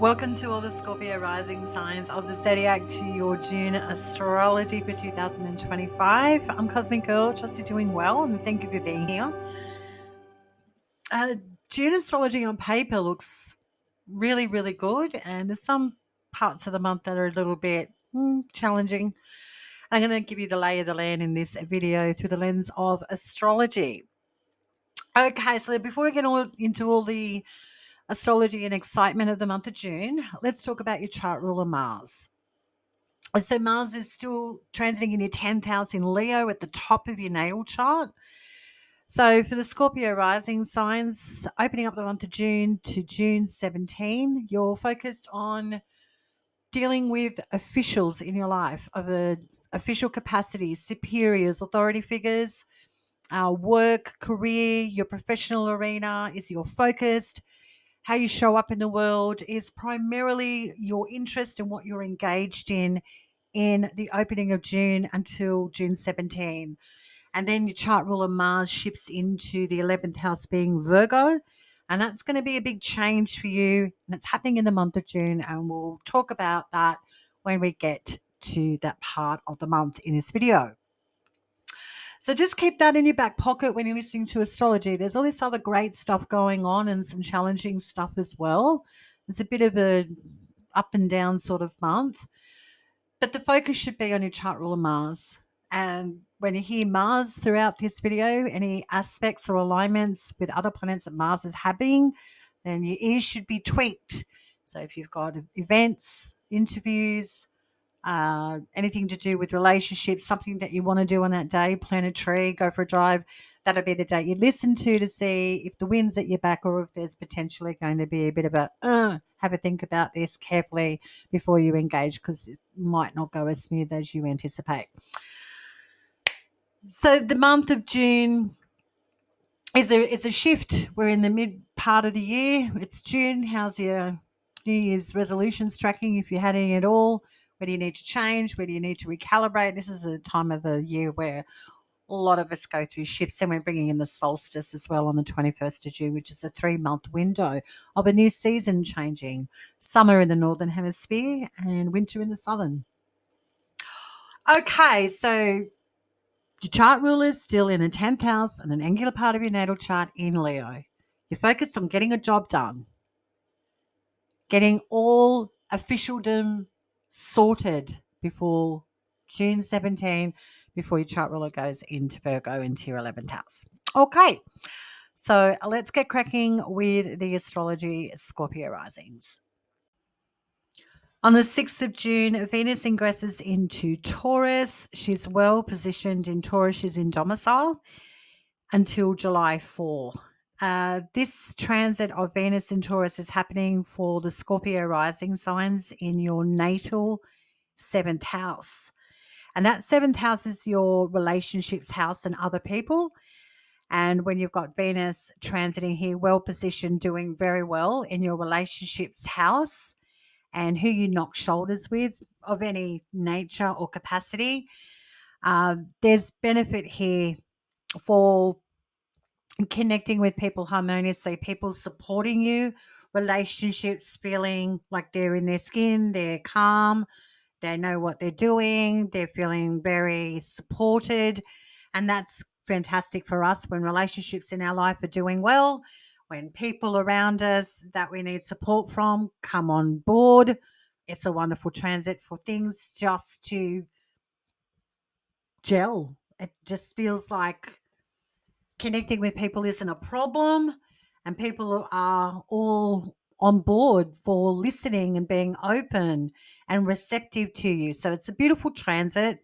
Welcome to all the Scorpio rising signs of the zodiac to your June astrology for 2025. I'm Cosmic Girl. Trust you're doing well and thank you for being here. June astrology on paper looks really, really good, and there's some parts of the month that are a little bit challenging. I'm going to give you the lay of the land in this video through the lens of astrology. Okay, so before we get into all the astrology and excitement of the month of June, let's talk about your chart ruler Mars. So Mars is still transiting in your 10th house in Leo at the top of your natal chart. So for the Scorpio rising signs, opening up the month of June to June 17, you're focused on dealing with officials in your life of an official capacity, superiors, authority figures, work, career, your professional arena is your focused. How you show up in the world is primarily your interest in what you're engaged in the opening of June until June 17. And then your chart ruler Mars shifts into the 11th house being Virgo. And that's going to be a big change for you. And it's happening in the month of June. And we'll talk about that when we get to that part of the month in this video. So just keep that in your back pocket when you're listening to astrology. There's all this other great stuff going on and some challenging stuff as well. It's a bit of a up and down sort of month. But the focus should be on your chart ruler Mars. And when you hear Mars throughout this video, any aspects or alignments with other planets that Mars is having, then your ears should be tweaked. So if you've got events, interviews, anything to do with relationships, something that you want to do on that day, plant a tree, go for a drive, that'll be the day you listen to see if the wind's at your back or if there's potentially going to be a bit of a have a think about this carefully before you engage, because it might not go as smooth as you anticipate. So the month of June is a shift. We're in the mid part of the year. It's June. How's your New Year's resolutions tracking, if you had any at all? Where do you need to change? Where do you need to recalibrate? This is the time of the year where a lot of us go through shifts, and we're bringing in the solstice as well on the 21st of June, which is a 3-month window of a new season changing. Summer in the northern hemisphere and winter in the southern. Okay, so your chart ruler is still in the 10th house and an angular part of your natal chart in Leo. You're focused on getting a job done, getting all officialdom sorted before June 17, before your chart ruler goes into Virgo into your 11th house. Okay, so let's get cracking with the astrology Scorpio risings. On the 6th of June, Venus ingresses into Taurus. She's well positioned in Taurus. She's in domicile until July 4. This transit of Venus in Taurus is happening for the Scorpio rising signs in your natal 7th house. And that 7th house is your relationships house and other people. And when you've got Venus transiting here, well positioned, doing very well in your relationships house and who you knock shoulders with of any nature or capacity, there's benefit here for connecting with people harmoniously, people supporting you, relationships feeling like they're in their skin, they're calm, they know what they're doing, they're feeling very supported. And that's fantastic for us when relationships in our life are doing well, when people around us that we need support from come on board. It's a wonderful transit for things just to gel. It just feels like connecting with people isn't a problem, and people are all on board for listening and being open and receptive to you. So it's a beautiful transit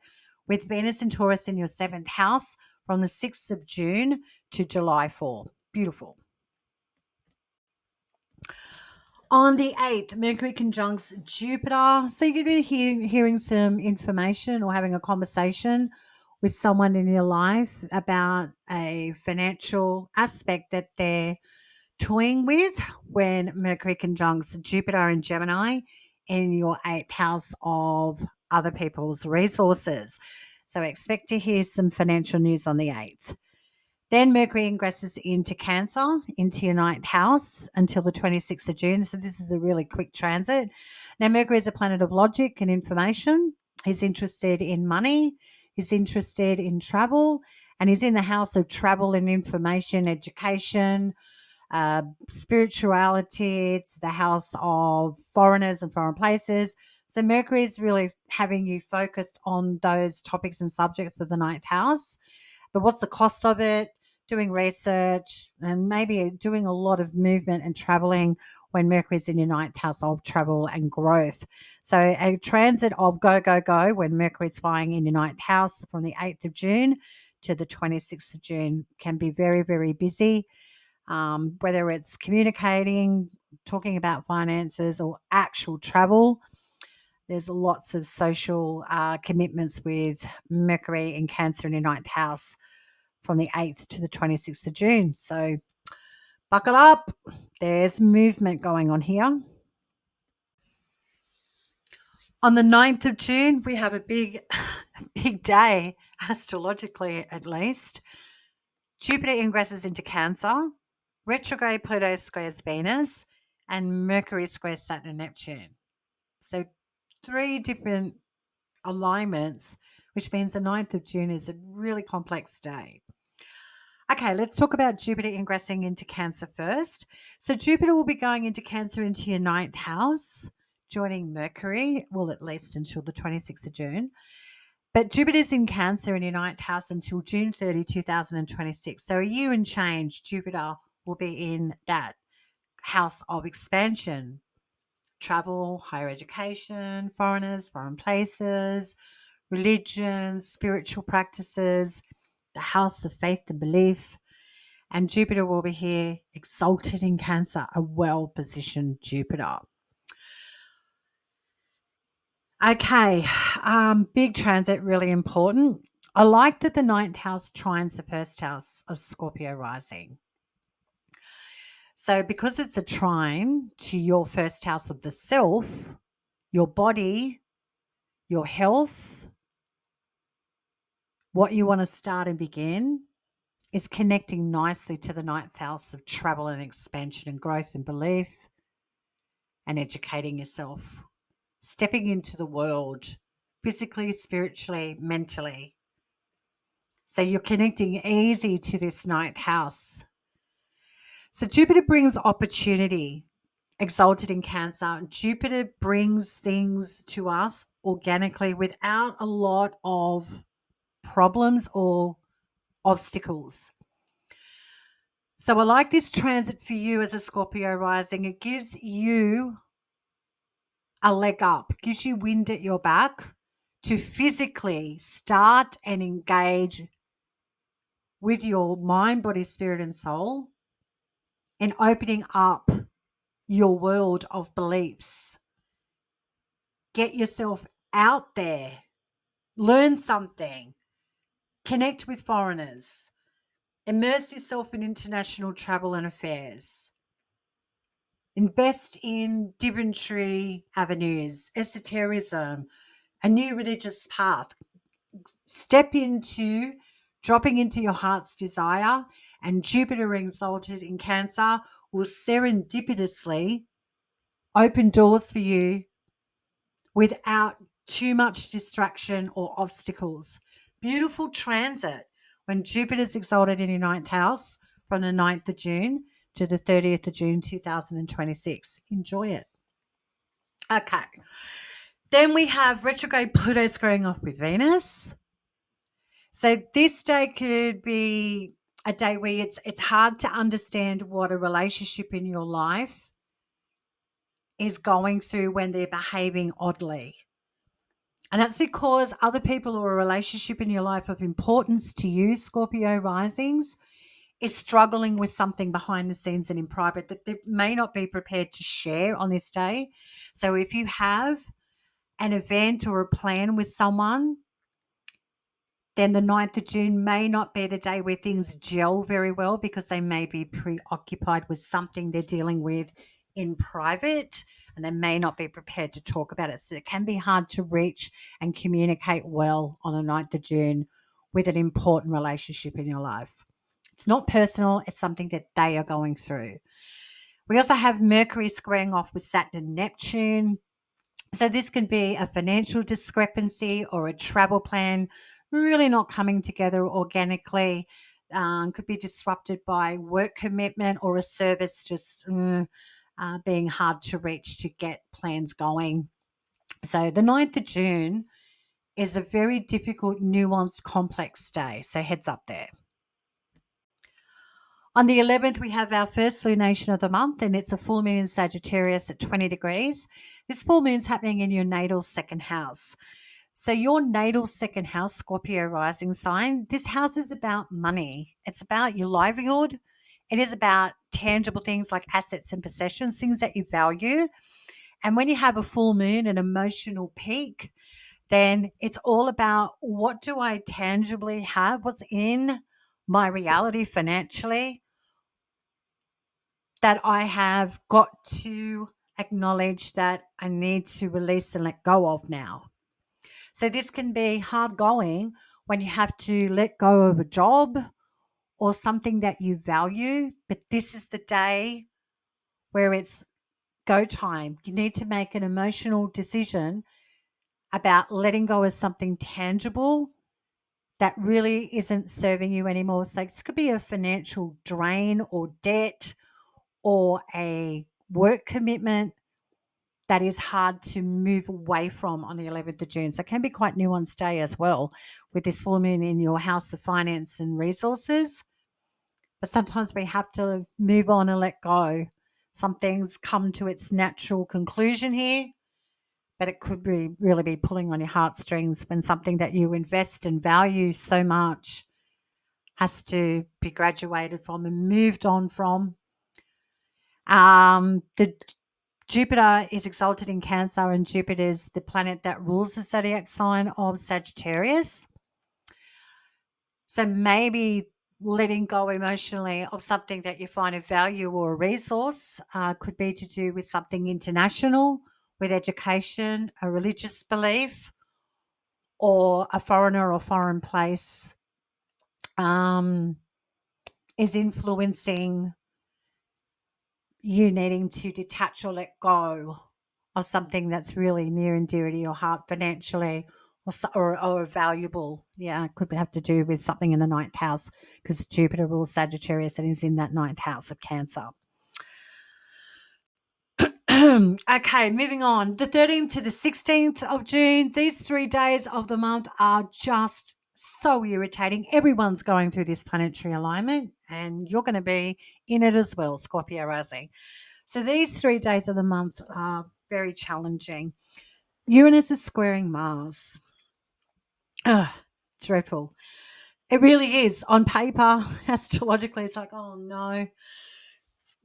with Venus and Taurus in your 7th house from the 6th of June to July 4. Beautiful. On the 8th, Mercury conjuncts Jupiter. So you're going to be hearing some information or having a conversation with someone in your life about a financial aspect that they're toying with when Mercury conjuncts Jupiter and Gemini in your 8th house of other people's resources. So expect to hear some financial news on the 8th. Then Mercury ingresses into Cancer, into your ninth house until the 26th of June. So this is a really quick transit. Now, Mercury is a planet of logic and information. He's interested in money. He's interested in travel. And he's in the house of travel and information, education, spirituality. It's the house of foreigners and foreign places. So Mercury is really having you focused on those topics and subjects of the ninth house. But what's the cost of it? Doing research and maybe doing a lot of movement and traveling when Mercury's in your ninth house of travel and growth. So a transit of go, go, go when Mercury's flying in your ninth house from the 8th of June to the 26th of June can be very, very busy. Whether it's communicating, talking about finances, or actual travel, there's lots of social commitments with Mercury in Cancer in your ninth house from the 8th to the 26th of June. So buckle up. There's movement going on here. On the 9th of June, we have a big, big day, astrologically at least. Jupiter ingresses into Cancer, retrograde Pluto squares Venus, and Mercury squares Saturn and Neptune. So 3 different alignments, which means the 9th of June is a really complex day. Okay, let's talk about Jupiter ingressing into Cancer first. So Jupiter will be going into Cancer into your ninth house, joining Mercury, well, at least until the 26th of June. But Jupiter's in Cancer in your ninth house until June 30, 2026. So a year and change, Jupiter will be in that house of expansion, travel, higher education, foreigners, foreign places, religion, spiritual practices, the house of faith and belief. And Jupiter will be here exalted in Cancer, a well-positioned Jupiter. Okay, big transit, really important. I like that the ninth house trines the first house of Scorpio rising. So because it's a trine to your first house of the self, your body, your health, what you want to start and begin is connecting nicely to the ninth house of travel and expansion and growth and belief and educating yourself, stepping into the world physically, spiritually, mentally. So you're connecting easy to this ninth house. So Jupiter brings opportunity, exalted in Cancer. Jupiter brings things to us organically without a lot of problems or obstacles. So I like this transit for you as a Scorpio rising. It gives you a leg up, gives you wind at your back to physically start and engage with your mind, body, spirit, and soul and opening up your world of beliefs. Get yourself out there, learn something, connect with foreigners, immerse yourself in international travel and affairs. Invest in divinatory avenues, esotericism, a new religious path. Step into dropping into your heart's desire, and Jupiter exalted in Cancer will serendipitously open doors for you without too much distraction or obstacles. Beautiful transit when Jupiter's exalted in your ninth house from the 9th of June to the 30th of June 2026. Enjoy it. Okay. Then we have retrograde Pluto squaring off with Venus. So this day could be a day where it's hard to understand what a relationship in your life is going through when they're behaving oddly. And that's because other people or a relationship in your life of importance to you, Scorpio risings, is struggling with something behind the scenes and in private that they may not be prepared to share on this day. So if you have an event or a plan with someone, then the 9th of June may not be the day where things gel very well because they may be preoccupied with something they're dealing with in private and they may not be prepared to talk about it. So it can be hard to reach and communicate well on the 9th of June with an important relationship in your life. It's not personal, it's something that they are going through. We also have Mercury squaring off with Saturn and Neptune. So this can be a financial discrepancy or a travel plan really not coming together organically. Could be disrupted by work commitment or a service just being hard to reach to get plans going. So the 9th of June is a very difficult, nuanced, complex day. So heads up there. On the 11th, we have our first lunation of the month, and it's a full moon in Sagittarius at 20 degrees. This full moon's happening in your natal second house. So, your natal second house, Scorpio rising sign, this house is about money. It's about your livelihood. It is about tangible things like assets and possessions, things that you value. And when you have a full moon, an emotional peak, then it's all about what do I tangibly have? What's in my reality financially that I have got to acknowledge that I need to release and let go of now. So this can be hard going when you have to let go of a job or something that you value, but this is the day where it's go time. You need to make an emotional decision about letting go of something tangible that really isn't serving you anymore. So this could be a financial drain or debt or a work commitment that is hard to move away from on the 11th of June. So it can be quite nuanced day as well with this full moon in your house of finance and resources. But sometimes we have to move on and let go. Some things come to its natural conclusion here, but it could be really be pulling on your heartstrings when something that you invest and value so much has to be graduated from and moved on from. The Jupiter is exalted in Cancer, and Jupiter is the planet that rules the zodiac sign of Sagittarius. So maybe letting go emotionally of something that you find of value or a resource could be to do with something international, with education, a religious belief, or a foreigner or foreign place is influencing you needing to detach or let go of something that's really near and dear to your heart financially or valuable. Yeah, it could have to do with something in the ninth house because Jupiter rules Sagittarius and is in that ninth house of Cancer. Okay, moving on. The 13th to the 16th of June, these 3 days of the month are just so irritating. Everyone's going through this planetary alignment and you're going to be in it as well, Scorpio rising. So these 3 days of the month are very challenging. Uranus is squaring Mars. Ugh, dreadful. It really is. On paper, astrologically, it's like, oh no.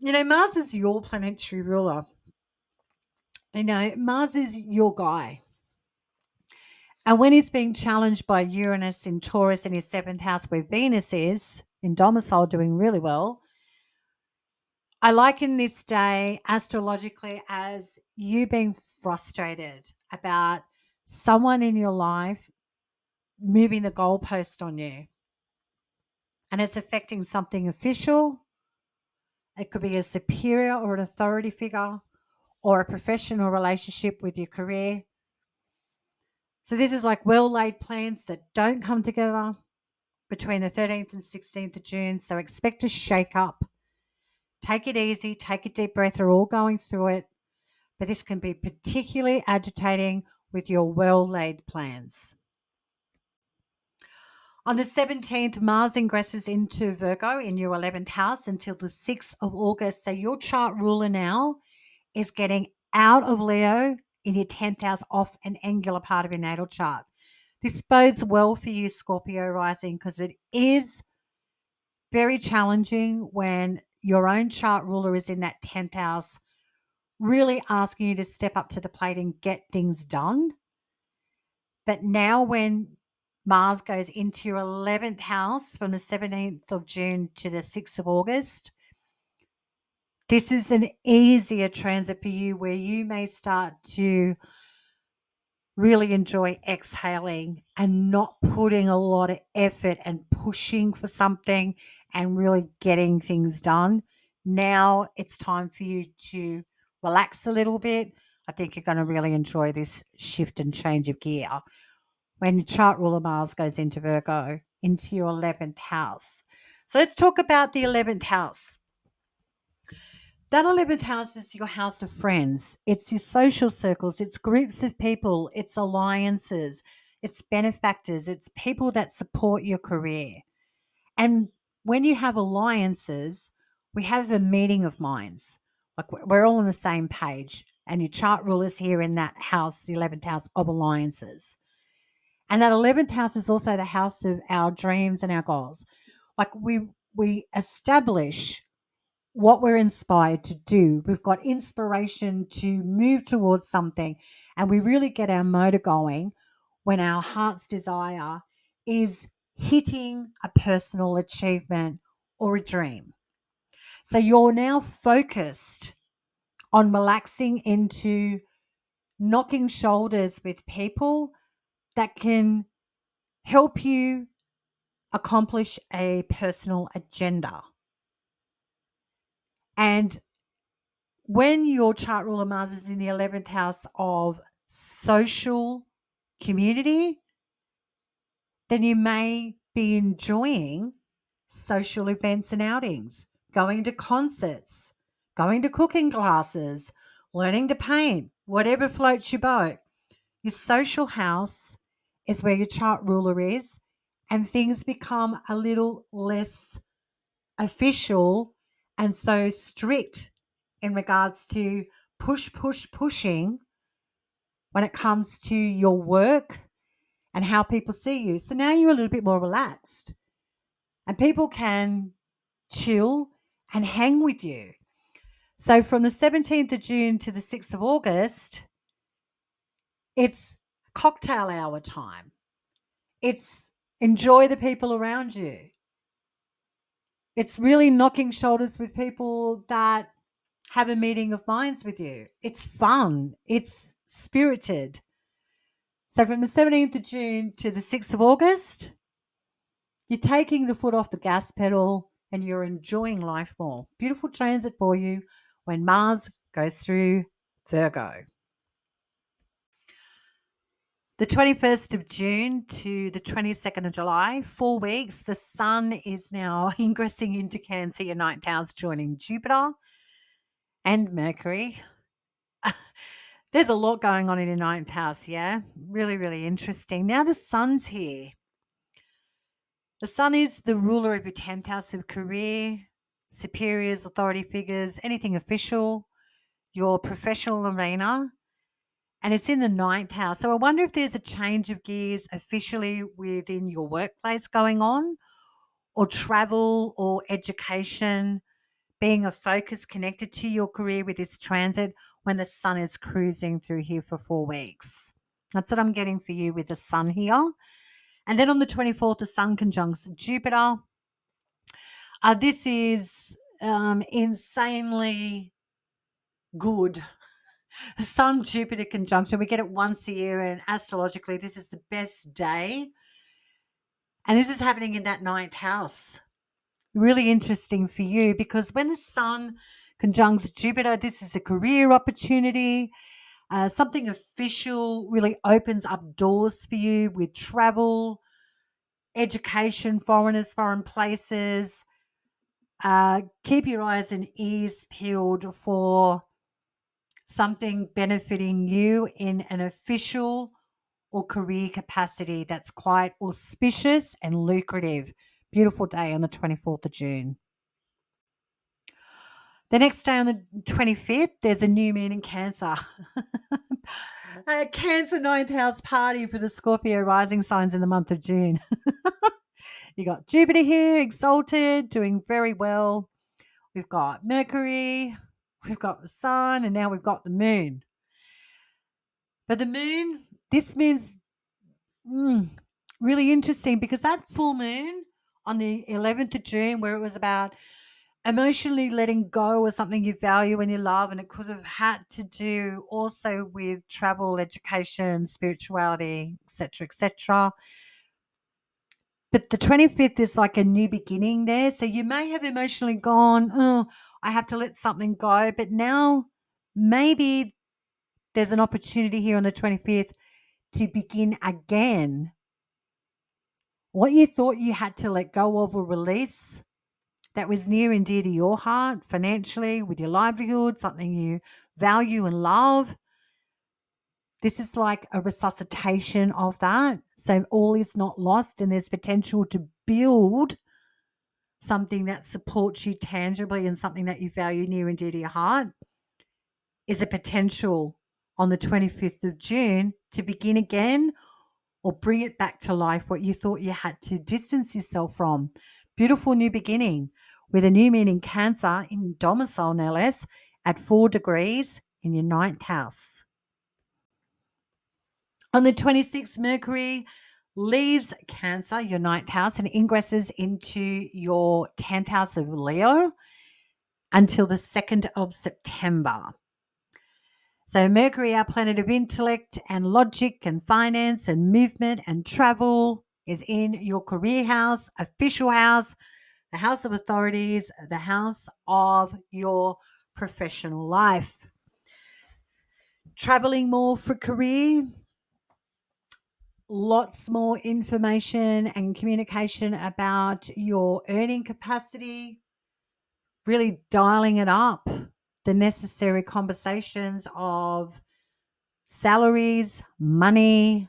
You know, Mars is your planetary ruler. You know, Mars is your guy. And when he's being challenged by Uranus in Taurus in his 7th house, where Venus is in domicile doing really well, I liken this day astrologically as you being frustrated about someone in your life moving the goalpost on you. And it's affecting something official. It could be a superior or an authority figure or a professional relationship with your career. So this is like well-laid plans that don't come together between the 13th and 16th of June. So expect a shake up. Take it easy, take a deep breath. We're all going through it. But this can be particularly agitating with your well-laid plans. On the 17th, Mars ingresses into Virgo in your 11th house until the 6th of August. So your chart ruler now is getting out of Leo in your 10th house off an angular part of your natal chart. This bodes well for you, Scorpio rising, because it is very challenging when your own chart ruler is in that 10th house, really asking you to step up to the plate and get things done. But now when Mars goes into your 11th house from the 17th of June to the 6th of August, this is an easier transit for you where you may start to really enjoy exhaling and not putting a lot of effort and pushing for something and really getting things done. Now it's time for you to relax a little bit. I think you're going to really enjoy this shift and change of gear when your chart ruler Mars goes into Virgo, into your 11th house. So let's talk about the 11th house. That 11th house is your house of friends. It's your social circles. It's groups of people. It's alliances. It's benefactors. It's people that support your career. And when you have alliances, we have a meeting of minds. Like we're all on the same page. And your chart ruler's here in that house, the 11th house of alliances. And that 11th house is also the house of our dreams and our goals. Like we establish what we're inspired to do. We've got inspiration to move towards something, and we really get our motor going when our heart's desire is hitting a personal achievement or a dream. So you're now focused on relaxing into knocking shoulders with people that can help you accomplish a personal agenda. And when your chart ruler Mars is in the 11th house of social community, then you may be enjoying social events and outings, going to concerts, going to cooking classes, learning to paint, whatever floats your boat. Your social house is where your chart ruler is, and things become a little less official and so strict in regards to pushing when it comes to your work and how people see you. So now you're a little bit more relaxed and people can chill and hang with you. So from the 17th of June to the 6th of August, it's cocktail hour time. It's enjoy the people around you. It's really knocking shoulders with people that have a meeting of minds with you. It's fun. It's spirited. So from the 17th of June to the 6th of August, you're taking the foot off the gas pedal and you're enjoying life more. Beautiful transit for you when Mars goes through Virgo. The 21st of June to the 22nd of July, 4 weeks, the Sun is now ingressing into Cancer, your ninth house, joining Jupiter and Mercury. There's a lot going on in your ninth house, yeah? Really, really interesting. Now the Sun's here. The Sun is the ruler of your 10th house of career, superiors, authority figures, anything official, your professional arena, and it's in the ninth house. So I wonder if there's a change of gears officially within your workplace going on, or travel or education being a focus connected to your career with this transit when the Sun is cruising through here for 4 weeks. That's what I'm getting for you with the Sun here. And then on the 24th, the Sun conjuncts Jupiter. This is insanely good. Sun Jupiter conjunction. We get it once a year, and astrologically, this is the best day. And this is happening in that ninth house. Really interesting for you because when the Sun conjuncts Jupiter, this is a career opportunity. Something official really opens up doors for you with travel, education, foreigners, foreign places. Keep your eyes and ears peeled for something benefiting you in an official or career capacity that's quite auspicious and lucrative. Beautiful day on the 24th of June. The next day on the 25th, there's a new moon in Cancer. A Cancer ninth house party for the Scorpio rising signs in the month of June. You got Jupiter here, exalted, doing very well. We've got Mercury, we've got the Sun, and now we've got the moon. But the moon, this moon's really interesting because that full moon on the 11th of June, where it was about emotionally letting go of something you value and you love, and it could have had to do also with travel, education, spirituality, etc., etc. But the 25th is like a new beginning there. So you may have emotionally gone, oh, I have to let something go. But now maybe there's an opportunity here on the 25th to begin again. What you thought you had to let go of or release that was near and dear to your heart, financially, with your livelihood, something you value and love. This is like a resuscitation of that. So all is not lost, and there's potential to build something that supports you tangibly and something that you value near and dear to your heart. Is a potential on the 25th of June to begin again or bring it back to life, what you thought you had to distance yourself from. Beautiful new beginning with a new moon in Cancer in domicile, no less, at 4 degrees in your ninth house. On the 26th, Mercury leaves Cancer, your ninth house, and ingresses into your 10th house of Leo until the 2nd of September. So Mercury, our planet of intellect and logic and finance and movement and travel, is in your career house, official house, the house of authorities, the house of your professional life. Traveling more for career, lots more information and communication about your earning capacity, really dialing it up, the necessary conversations of salaries, money,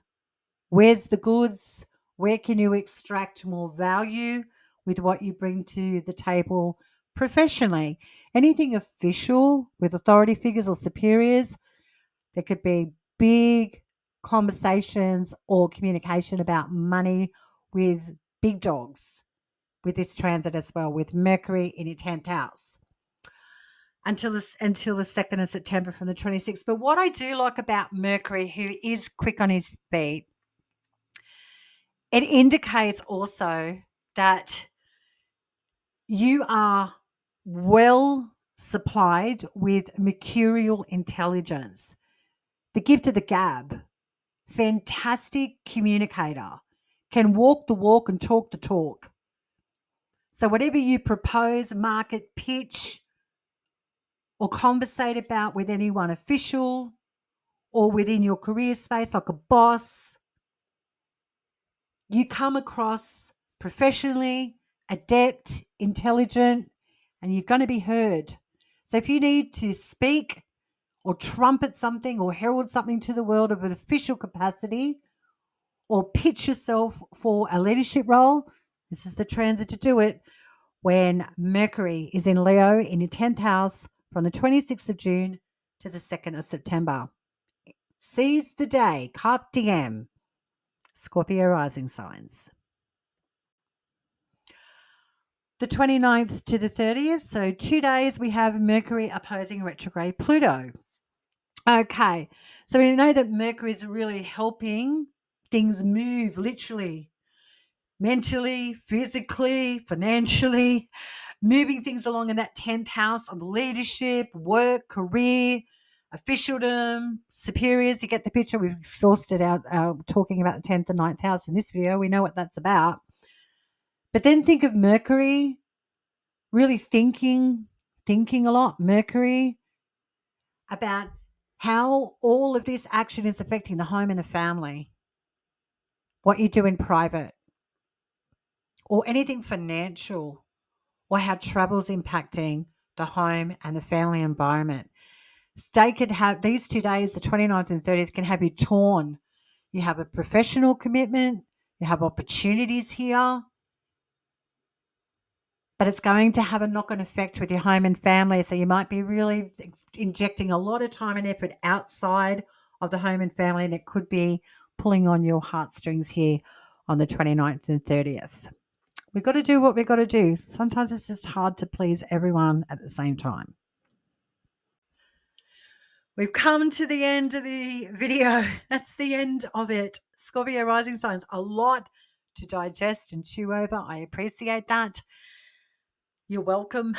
where's the goods, where can you extract more value with what you bring to the table professionally. Anything official with authority figures or superiors, there could be big conversations or communication about money with big dogs with this transit as well, with Mercury in your 10th house until the 2nd of September from the 26th. But what I do like about Mercury, who is quick on his feet, it indicates also that you are well supplied with mercurial intelligence, the gift of the gab, fantastic communicator, can walk the walk and talk the talk. So whatever you propose, market, pitch, or conversate about with anyone official or within your career space, like a boss, you come across professionally, adept, intelligent, and you're going to be heard. So if you need to speak or trumpet something or herald something to the world of an official capacity or pitch yourself for a leadership role, this is the transit to do it when Mercury is in Leo in your 10th house from the 26th of June to the 2nd of September. Seize the day, carpe diem, Scorpio rising signs. The 29th to the 30th, so 2 days, we have Mercury opposing retrograde Pluto. Okay, so we know that Mercury is really helping things move literally, mentally, physically, financially, moving things along in that 10th house of leadership, work, career, officialdom, superiors. You get the picture. We've exhausted out talking about the 10th and 9th house in this video. We know what that's about. But then think of Mercury, really thinking a lot, Mercury, about how all of this action is affecting the home and the family, what you do in private, or anything financial, or how travel's impacting the home and the family environment. Stay could have these 2 days, the 29th and 30th, can have you torn. You have a professional commitment, you have opportunities here, but it's going to have a knock-on effect with your home and family. So you might be really injecting a lot of time and effort outside of the home and family, and it could be pulling on your heartstrings here on the 29th and 30th. We've got to do what we've got to do. Sometimes it's just hard to please everyone at the same time. We've come to the end of the video. That's the end of it. Scorpio rising signs, a lot to digest and chew over. I appreciate that. You're welcome.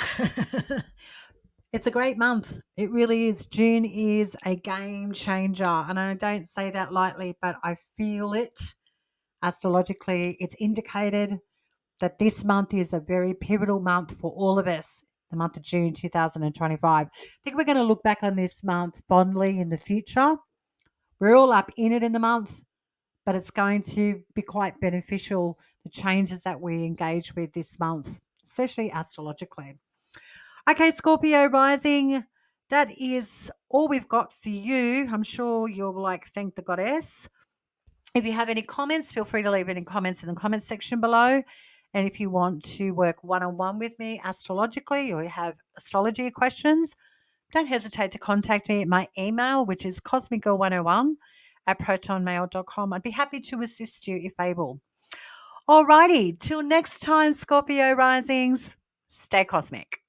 It's a great month. It really is. June is a game changer. And I don't say that lightly, but I feel it astrologically. It's indicated that this month is a very pivotal month for all of us, the month of June 2025. I think we're going to look back on this month fondly in the future. We're all up in it in the month, but it's going to be quite beneficial, the changes that we engage with this month, especially astrologically. Okay, Scorpio rising, that is all we've got for you. I'm sure you'll thank the goddess. If you have any comments, feel free to leave any comments in the comment section below. And if you want to work one on one with me astrologically or you have astrology questions, don't hesitate to contact me at my email, which is cosmicgirl101 at protonmail.com. I'd be happy to assist you if able. Alrighty, till next time, Scorpio risings, stay cosmic.